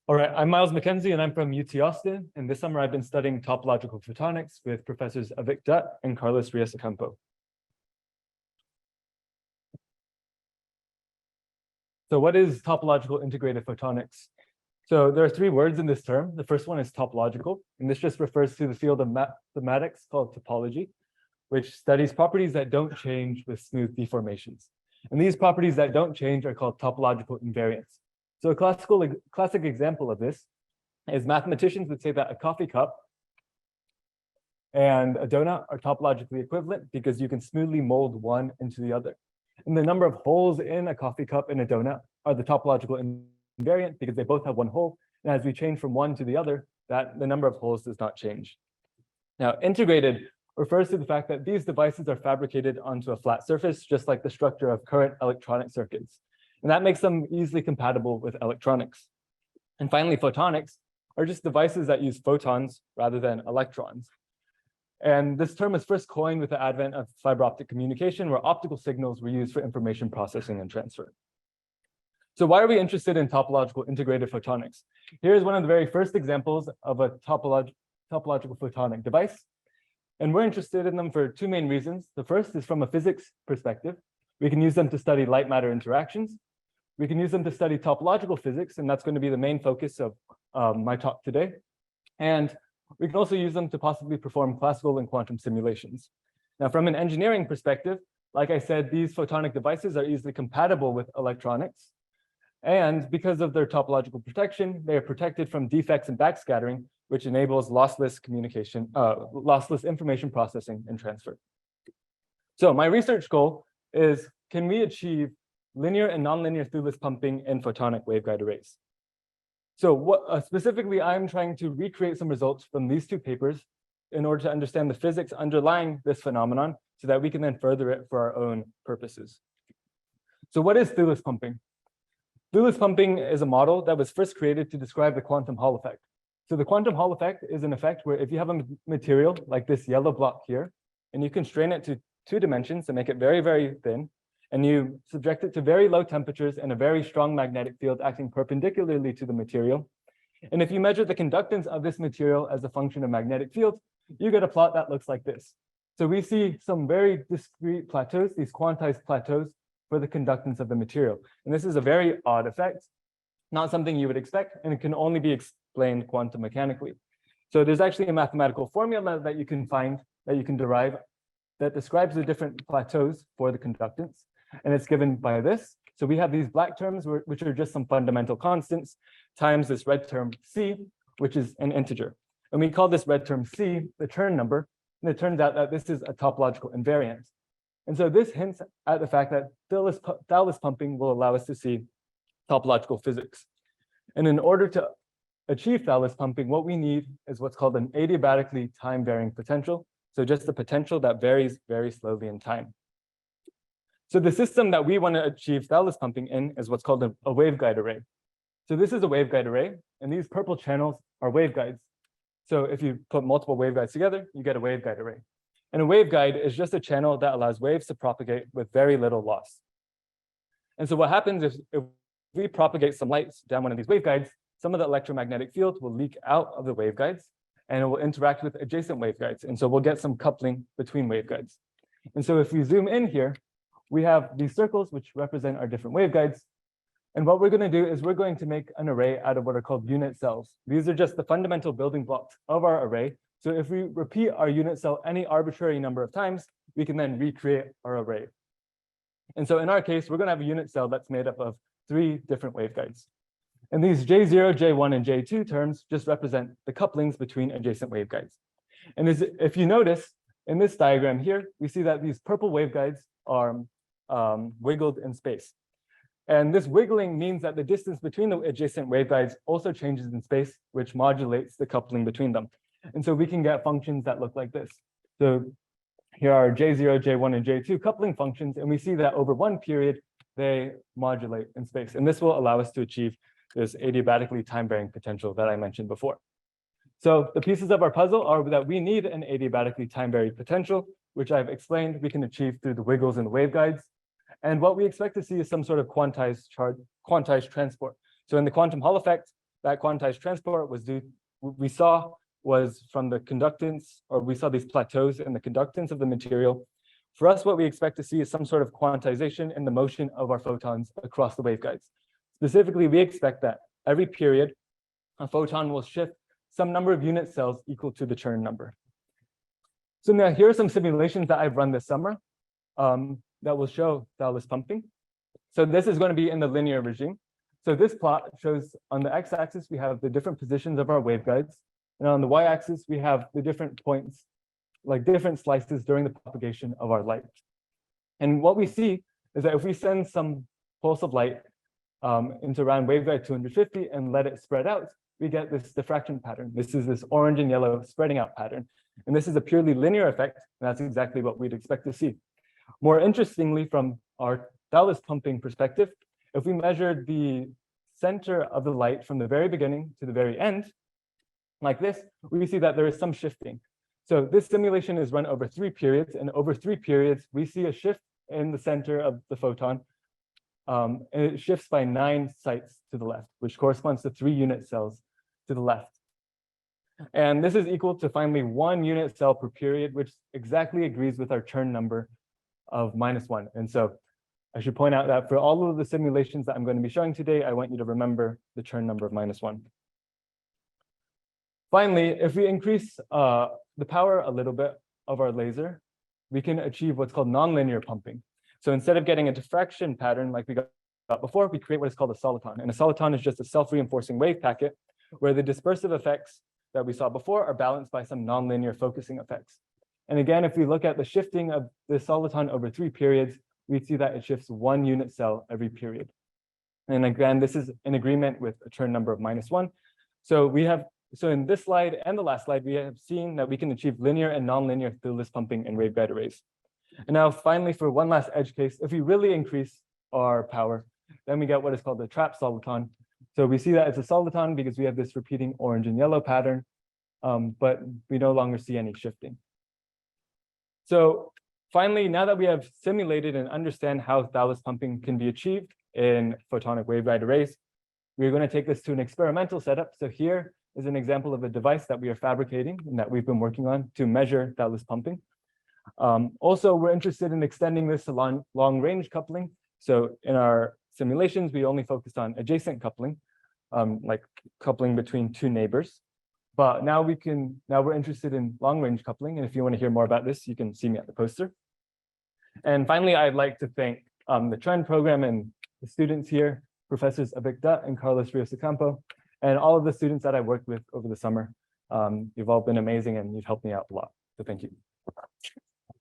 All right, I'm Miles Mackenzie, and I'm from UT Austin. And this summer, I've been studying topological photonics with professors Avik Dutt and Carlos Rios-Ocampo. So what is topological integrated photonics? So there are three words in this term. The first one is topological, and this just refers to the field of mathematics called topology, which studies properties that don't change with smooth deformations. And these properties that don't change are called topological invariants. So a classic example of this is mathematicians would say that a coffee cup and a donut are topologically equivalent because you can smoothly mold one into the other. And the number of holes in a coffee cup and a donut are the topological invariant because they both have one hole. And as we change from one to the other, the number of holes does not change. Now, integrated refers to the fact that these devices are fabricated onto a flat surface, just like the structure of current electronic circuits. And that makes them easily compatible with electronics. And finally, photonics are just devices that use photons rather than electrons. And this term was first coined with the advent of fiber optic communication, where optical signals were used for information processing and transfer. So why are we interested in topological integrated photonics? Here's one of the very first examples of a topological photonic device. And we're interested in them for two main reasons. The first is from a physics perspective. We can use them to study light-matter interactions. We can use them to study topological physics, and that's going to be the main focus of my talk today. And we can also use them to possibly perform classical and quantum simulations. Now, from an engineering perspective, like I said, these photonic devices are easily compatible with electronics. And because of their topological protection, they are protected from defects and backscattering, which enables lossless communication, lossless information processing and transfer. So my research goal is, can we achieve linear and nonlinear Thouless pumping in photonic waveguide arrays? So specifically, I'm trying to recreate some results from these two papers in order to understand the physics underlying this phenomenon so that we can then further it for our own purposes. So what is Thouless pumping? Thouless pumping is a model that was first created to describe the quantum Hall effect. So the quantum Hall effect is an effect where if you have a material like this yellow block here, and you constrain it to 2 dimensions to make it very, very thin, and you subject it to very low temperatures and a very strong magnetic field acting perpendicularly to the material. And if you measure the conductance of this material as a function of magnetic field, you get a plot that looks like this. So we see some very discrete plateaus, these quantized plateaus for the conductance of the material. And this is a very odd effect, not something you would expect, and it can only be explained quantum mechanically. So there's actually a mathematical formula that you can find, that you can derive, that describes the different plateaus for the conductance. And it's given by this. So we have these black terms, which are just some fundamental constants, times this red term C, which is an integer. And we call this red term C the turn number. And it turns out that this is a topological invariant. And so this hints at the fact that Thouless pumping will allow us to see topological physics. And in order to achieve Thouless pumping, what we need is what's called an adiabatically time-varying potential. So just a potential that varies very slowly in time. So the system that we want to achieve Thouless pumping in is what's called a waveguide array. So this is a waveguide array, and these purple channels are waveguides. So if you put multiple waveguides together, you get a waveguide array. And a waveguide is just a channel that allows waves to propagate with very little loss. And so what happens is if we propagate some light down one of these waveguides, some of the electromagnetic field will leak out of the waveguides, and it will interact with adjacent waveguides. And so we'll get some coupling between waveguides. And so if we zoom in here, we have these circles which represent our different waveguides. And what we're going to do is we're going to make an array out of what are called unit cells. These are just the fundamental building blocks of our array. So if we repeat our unit cell any arbitrary number of times, we can then recreate our array. And so in our case, we're going to have a unit cell that's made up of 3 different waveguides. And these J0, J1, and J2 terms just represent the couplings between adjacent waveguides. And if you notice in this diagram here, we see that these purple waveguides are wiggled in space. And this wiggling means that the distance between the adjacent waveguides also changes in space, which modulates the coupling between them. And so we can get functions that look like this. So here are J0, J1, and J2 coupling functions, and we see that over one period, they modulate in space. And this will allow us to achieve this adiabatically time-varying potential that I mentioned before. So the pieces of our puzzle are that we need an adiabatically time-varying potential, which I've explained we can achieve through the wiggles in the waveguides. And what we expect to see is some sort of quantized transport. So in the quantum Hall effect, that quantized transport was we saw was from the conductance, or we saw these plateaus in the conductance of the material. For us, what we expect to see is some sort of quantization in the motion of our photons across the waveguides. Specifically, we expect that every period, a photon will shift some number of unit cells equal to the Chern number. So now here are some simulations that I've run this summer that will show Thouless pumping. So this is going to be in the linear regime. So this plot shows on the x-axis, we have the different positions of our waveguides. And on the y-axis, we have the different points, like different slices during the propagation of our light. And what we see is that if we send some pulse of light into around waveguide 250 and let it spread out, we get this diffraction pattern. This is this orange and yellow spreading out pattern. And this is a purely linear effect. And that's exactly what we'd expect to see. More interestingly, from our Thouless pumping perspective, if we measured the center of the light from the very beginning to the very end, like this, we see that there is some shifting. So this simulation is run over 3 periods, and over 3 periods, we see a shift in the center of the photon, and it shifts by 9 sites to the left, which corresponds to 3 unit cells to the left. And this is equal to finally 1 unit cell per period, which exactly agrees with our Chern number of -1. And so I should point out that for all of the simulations that I'm going to be showing today, I want you to remember the Chern number of -1. Finally, if we increase the power a little bit of our laser, we can achieve what's called nonlinear pumping. So instead of getting a diffraction pattern like we got before, we create what is called a soliton. And a soliton is just a self-reinforcing wave packet where the dispersive effects that we saw before are balanced by some nonlinear focusing effects. And again, if we look at the shifting of the soliton over 3 periods, we see that it shifts 1 unit cell every period. And again, this is in agreement with a Chern number of -1. So in this slide and the last slide, we have seen that we can achieve linear and nonlinear Thouless pumping in waveguide arrays. And now finally, for one last edge case, if we really increase our power, then we get what is called the trap soliton. So we see that it's a soliton because we have this repeating orange and yellow pattern, but we no longer see any shifting. So finally, now that we have simulated and understand how Thouless pumping can be achieved in photonic waveguide arrays, we're going to take this to an experimental setup. So here is an example of a device that we are fabricating and that we've been working on to measure Thouless pumping. Also, we're interested in extending this to long-range coupling. So in our simulations, we only focused on adjacent coupling, like coupling between 2 neighbors. But now we're interested in long-range coupling. And if you want to hear more about this, you can see me at the poster. And finally, I'd like to thank the Trend program and the students here, Professors Abik Dutt and Carlos Rios Ocampo, and all of the students that I worked with over the summer. You've all been amazing and you've helped me out a lot. So thank you.